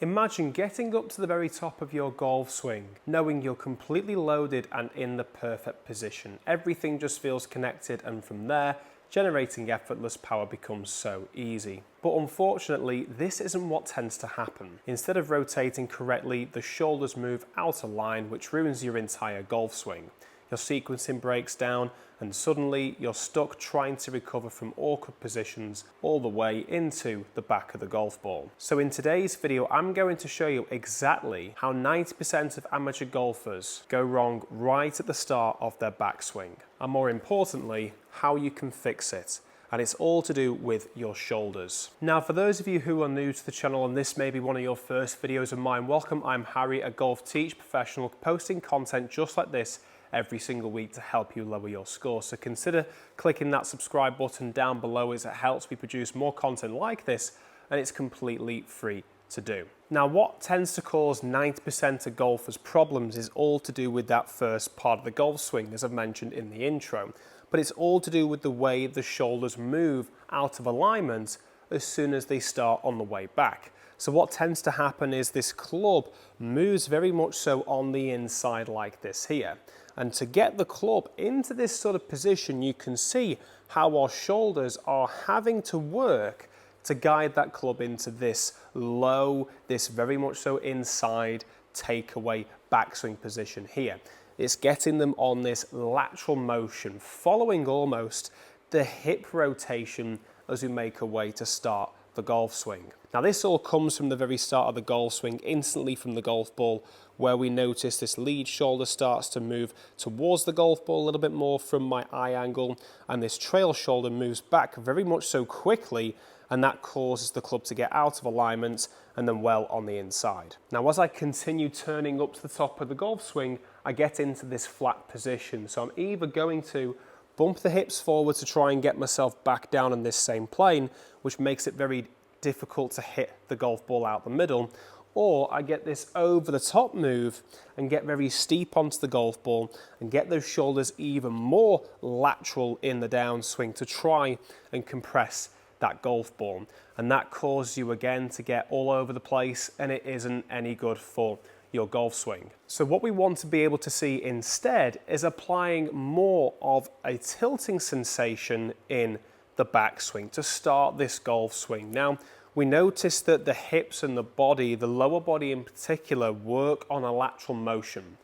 Imagine getting up to the very top of your golf swing, knowing you're completely loaded and in the perfect position. Everything just feels connected, and from there, generating effortless power becomes so easy. But unfortunately, this isn't what tends to happen. Instead of rotating correctly, the shoulders move out of line, which ruins your entire golf swing. Your sequencing breaks down, and suddenly you're stuck trying to recover from awkward positions all the way into the back of the golf ball. So in today's video, I'm going to show you exactly how 90% of amateur golfers go wrong right at the start of their backswing, and more importantly, how you can fix it. And it's all to do with your shoulders. Now, for those of you who are new to the channel and this may be one of your first videos of mine, welcome. I'm Harry, a golf teach professional, posting content just like this every single week to help you lower your score. So consider clicking that subscribe button down below, as it helps me produce more content like this, and it's completely free to do. Now, what tends to cause 90% of golfers problems is all to do with that first part of the golf swing, as I've mentioned in the intro. But it's all to do with the way the shoulders move out of alignment as soon as they start on the way back. So what tends to happen is this club moves very much so on the inside like this here. And to get the club into this sort of position, you can see how our shoulders are having to work to guide that club into this low, this very much so inside takeaway backswing position here. It's getting them on this lateral motion, following almost the hip rotation as we make our way to start the golf swing. Now, this all comes from the very start of the golf swing, instantly from the golf ball, where we notice this lead shoulder starts to move towards the golf ball a little bit more from my eye angle, and this trail shoulder moves back very much so quickly, and that causes the club to get out of alignment and then well on the inside. Now, as I continue turning up to the top of the golf swing, I get into this flat position. So I'm either going to bump the hips forward to try and get myself back down on this same plane, which makes it very difficult to hit the golf ball out the middle, or I get this over the top move and get very steep onto the golf ball and get those shoulders even more lateral in the downswing to try and compress that golf ball. And that causes you again to get all over the place, and it isn't any good for your golf swing. So what we want to be able to see instead is applying more of a tilting sensation in the backswing to start this golf swing. Now, we notice that the hips and the body, the lower body in particular, work on a lateral motion.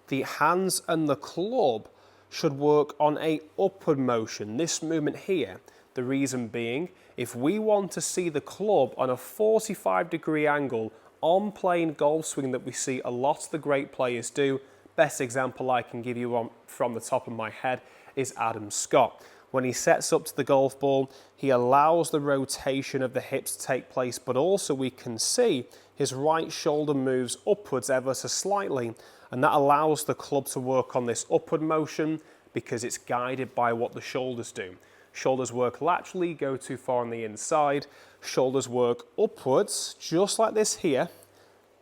The hands and the club should work on a upward motion, this movement here. The reason being, if we want to see the club on a 45-degree angle on plane golf swing that we see a lot of the great players do, best example I can give you from the top of my head is Adam Scott. When he sets up to the golf ball, he allows the rotation of the hips to take place, but also we can see his right shoulder moves upwards ever so slightly, and that allows the club to work on this upward motion because it's guided by what the shoulders do. Shoulders work laterally, go too far on the inside. Shoulders work upwards, just like this here.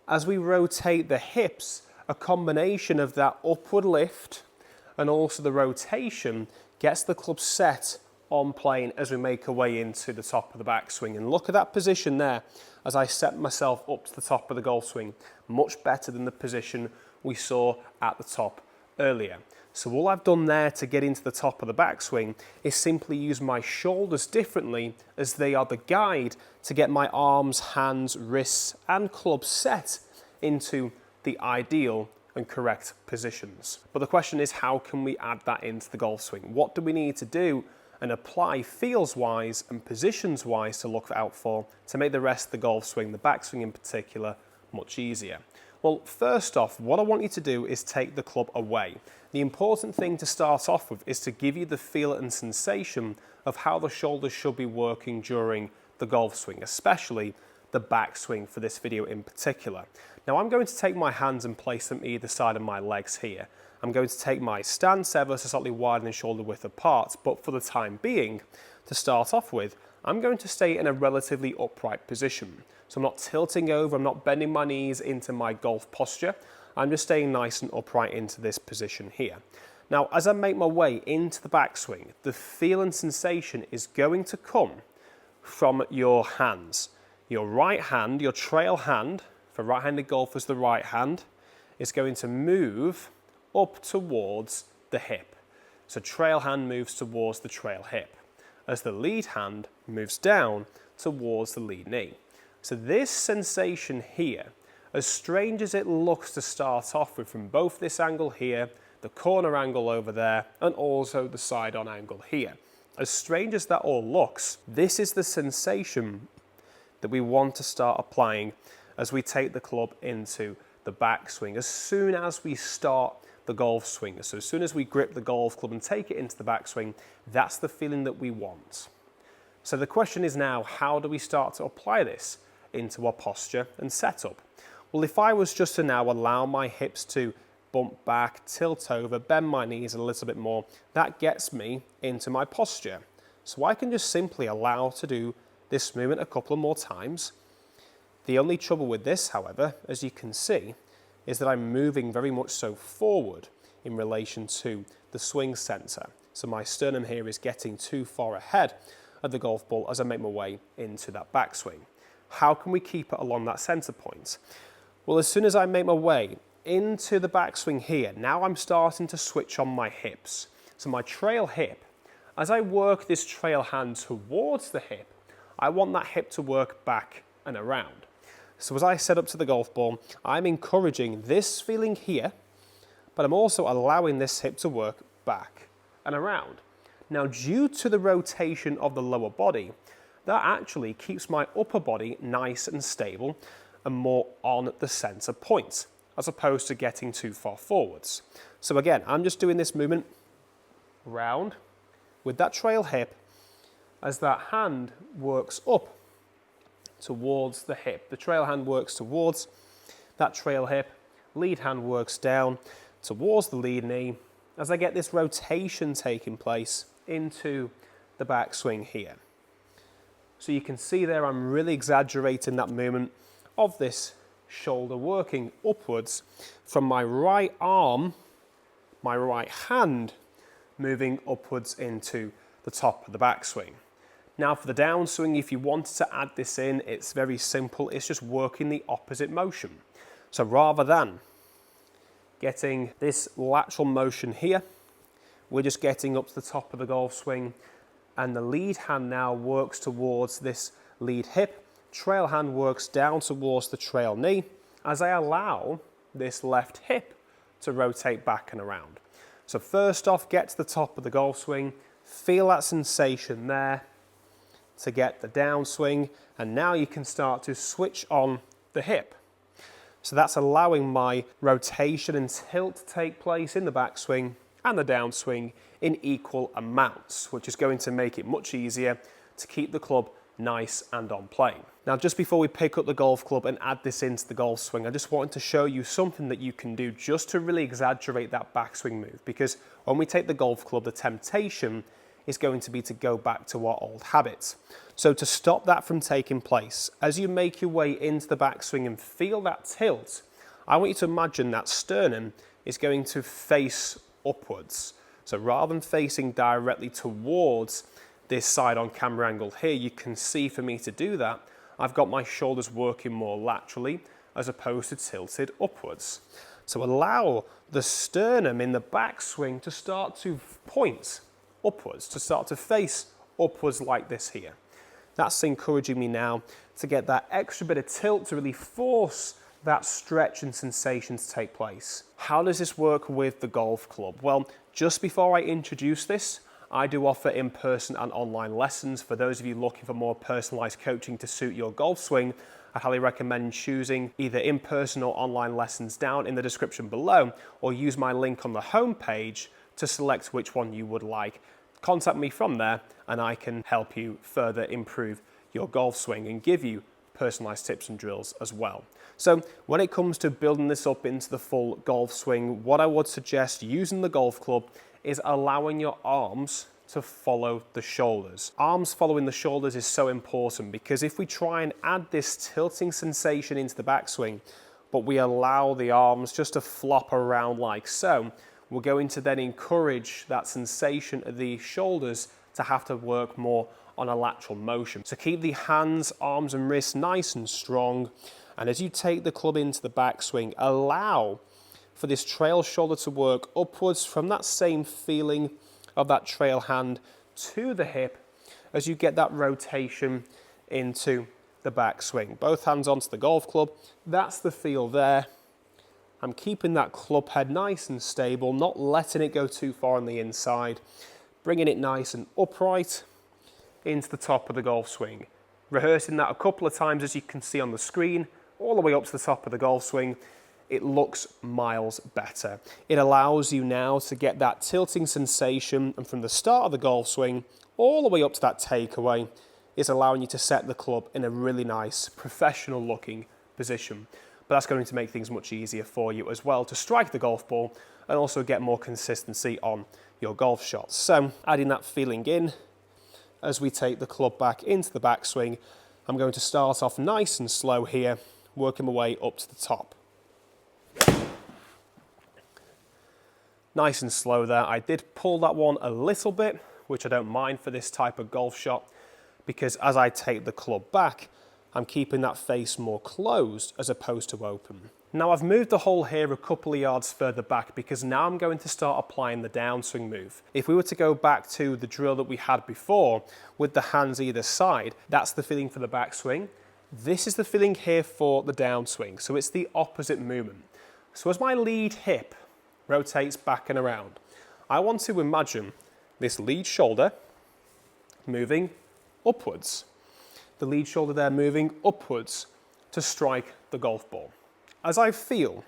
As we rotate the hips, a combination of that upward lift and also the rotation gets the club set on plane as we make our way into the top of the backswing. And look at that position there as I set myself up to the top of the golf swing. Much better than the position we saw at the top earlier. So all I've done there to get into the top of the backswing is simply use my shoulders differently, as they are the guide to get my arms, hands, wrists and club set into the ideal and correct positions. But the question is, how can we add that into the golf swing? What do we need to do and apply feels-wise and positions-wise to look out for to make the rest of the golf swing, the backswing in particular, much easier? Well, first off, what I want you to do is take the club away. The important thing to start off with is to give you the feel and sensation of how the shoulders should be working during the golf swing, especially the backswing for this video in particular. Now, I'm going to take my hands and place them either side of my legs here. I'm going to take my stance ever so slightly wider than shoulder width apart, but for the time being, to start off with, I'm going to stay in a relatively upright position. So I'm not tilting over, I'm not bending my knees into my golf posture. I'm just staying nice and upright into this position here. Now, as I make my way into the backswing, the feel and sensation is going to come from your hands. Your right hand, your trail hand, for right-handed golfers, the right hand is going to move up towards the hip. So trail hand moves towards the trail hip, as the lead hand moves down towards the lead knee. So this sensation here, as strange as it looks to start off with from both this angle here, the corner angle over there, and also the side-on angle here, as strange as that all looks, this is the sensation that we want to start applying as we take the club into the backswing. As soon as we start the golf swing, so as soon as we grip the golf club and take it into the backswing, that's the feeling that we want. So the question is now, how do we start to apply this into our posture and setup? Well, if I was just to now allow my hips to bump back, tilt over, bend my knees a little bit more, that gets me into my posture. So I can just simply allow to do this movement a couple of more times. The only trouble with this, however, as you can see, is that I'm moving very much so forward in relation to the swing center. So my sternum here is getting too far ahead of the golf ball as I make my way into that backswing. How can we keep it along that center point? Well, as soon as I make my way into the backswing here, now I'm starting to switch on my hips. So my trail hip, as I work this trail hand towards the hip, I want that hip to work back and around. So as I set up to the golf ball, I'm encouraging this feeling here, but I'm also allowing this hip to work back and around. Now, due to the rotation of the lower body, that actually keeps my upper body nice and stable and more on the center point, as opposed to getting too far forwards. So again, I'm just doing this movement round with that trail hip as that hand works up towards the hip. The trail hand works towards that trail hip, lead hand works down towards the lead knee as I get this rotation taking place into the backswing here. So you can see there I'm really exaggerating that movement of this shoulder working upwards from my right arm, my right hand moving upwards into the top of the backswing. Now for the downswing, if you wanted to add this in, it's very simple. It's just working the opposite motion. So rather than getting this lateral motion here, we're just getting up to the top of the golf swing, and the lead hand now works towards this lead hip. Trail hand works down towards the trail knee as I allow this left hip to rotate back and around. So first off, get to the top of the golf swing, feel that sensation there to get the downswing, and now you can start to switch on the hip. So that's allowing my rotation and tilt to take place in the backswing and the downswing in equal amounts, which is going to make it much easier to keep the club nice and on plane. Now, just before we pick up the golf club and add this into the golf swing, I just wanted to show you something that you can do just to really exaggerate that backswing move, because when we take the golf club, the temptation is going to be to go back to our old habits. So to stop that from taking place, as you make your way into the backswing and feel that tilt, I want you to imagine that sternum is going to face upwards. So rather than facing directly towards this side on camera angle here, you can see for me to do that, I've got my shoulders working more laterally as opposed to tilted upwards. So allow the sternum in the backswing to start to point upwards, to start to face upwards like this here. That's encouraging me now to get that extra bit of tilt to really force that stretch and sensation to take place. How does this work with the golf club? Well, just before I introduce this, I do offer in-person and online lessons. For those of you looking for more personalized coaching to suit your golf swing, I highly recommend choosing either in-person or online lessons down in the description below, or use my link on the homepage to select which one you would like. Contact me from there and I can help you further improve your golf swing and give you personalized tips and drills as well. So when it comes to building this up into the full golf swing, what I would suggest using the golf club is allowing your arms to follow the shoulders. Arms following the shoulders is so important, because if we try and add this tilting sensation into the backswing, but we allow the arms just to flop around like so, we're going to then encourage that sensation of the shoulders to have to work more on a lateral motion. So keep the hands, arms and wrists nice and strong, And as you take the club into the backswing, allow for this trail shoulder to work upwards from that same feeling of that trail hand to the hip as you get that rotation into the backswing. Both hands onto the golf club. That's the feel there. I'm keeping that club head nice and stable, not letting it go too far on the inside, bringing it nice and upright into the top of the golf swing. Rehearsing that a couple of times, as you can see on the screen, all the way up to the top of the golf swing. It looks miles better. It allows you now to get that tilting sensation, and from the start of the golf swing all the way up to that takeaway, it's allowing you to set the club in a really nice, professional looking position. But that's going to make things much easier for you as well to strike the golf ball and also get more consistency on your golf shots. So adding that feeling in as we take the club back into the backswing, I'm going to start off nice and slow here, working my way up to the top. Nice and slow there. I did pull that one a little bit, which I don't mind for this type of golf shot, because as I take the club back, I'm keeping that face more closed as opposed to open. Now I've moved the hole here a couple of yards further back because now I'm going to start applying the downswing move. If we were to go back to the drill that we had before with the hands either side, that's the feeling for the backswing. This is the feeling here for the downswing. So it's the opposite movement. So as my lead hip rotates back and around, I want to imagine this lead shoulder moving upwards. The lead shoulder there moving upwards to strike the golf ball. As I feel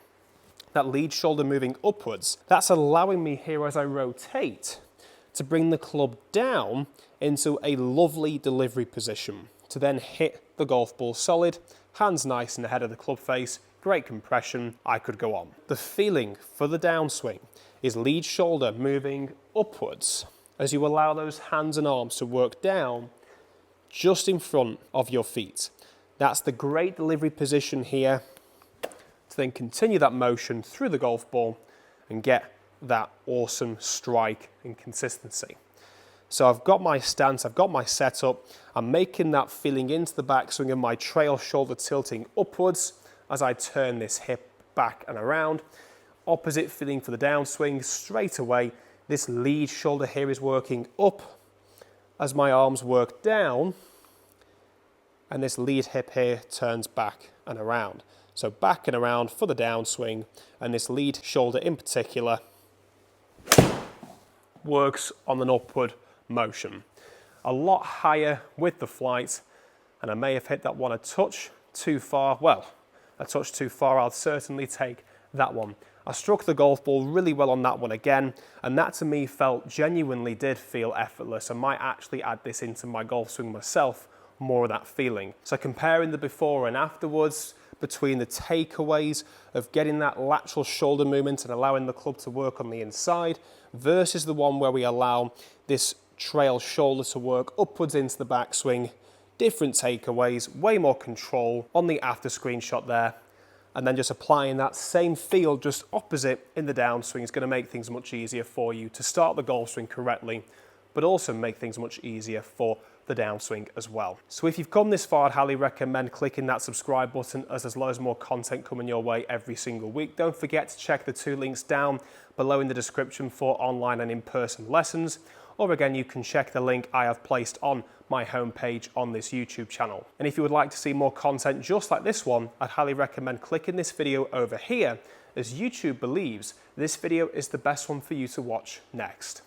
that lead shoulder moving upwards, that's allowing me here as I rotate to bring the club down into a lovely delivery position to then hit the golf ball solid, hands nice in the head of the club face, great compression, I could go on. The feeling for the downswing is lead shoulder moving upwards as you allow those hands and arms to work down just in front of your feet. That's the great delivery position here to then continue that motion through the golf ball and get that awesome strike and consistency. So I've got my stance, I've got my setup, I'm making that feeling into the backswing and my trail shoulder tilting upwards as I turn this hip back and around. Opposite feeling for the downswing, straight away, this lead shoulder here is working up as my arms work down, and this lead hip here turns back and around. So back and around for the downswing, and this lead shoulder in particular works on an upward motion. A lot higher with the flight, and I may have hit that one a touch too far. Well, a touch too far, I'll certainly take that one. I struck the golf ball really well on that one again, and that to me genuinely did feel effortless. I might actually add this into my golf swing myself, more of that feeling. So comparing the before and afterwards, between the takeaways of getting that lateral shoulder movement and allowing the club to work on the inside versus the one where we allow this trail shoulder to work upwards into the backswing, different takeaways, way more control on the after screenshot there. And then just applying that same feel just opposite in the downswing is going to make things much easier for you to start the golf swing correctly, but also make things much easier for the downswing as well. So if you've come this far, I'd highly recommend clicking that subscribe button as there's loads more content coming your way every single week. Don't forget to check the 2 links down below in the description for online and in-person lessons. Or again, you can check the link I have placed on my homepage on this YouTube channel. And if you would like to see more content just like this one, I'd highly recommend clicking this video over here, as YouTube believes this video is the best one for you to watch next.